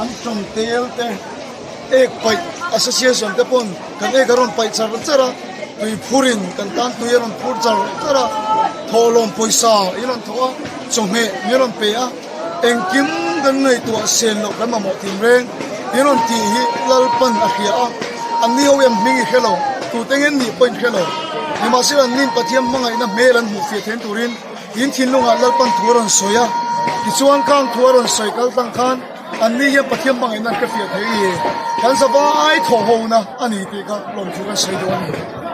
an trong tel te ek pai association te pon kan ek aron pai char chara tui phurin kan tan tui aron phur char chara tholom poisa iron thoa chonghe niron pe a engkim kan nei tu sen lo kan mo tim reng iron ti hi lalpan a khia a anni ho yam mingi hello tu tengen ni point hello ni masiran nin pathiam mangai na melan mu fi then turin in thinlunga lalpan thuron soya tichuan khang thuron soi kal tang khan anni ya pathiam mangai na ka fi thei kan sabai tho ho na ani ti ka lom thu kan sei do ani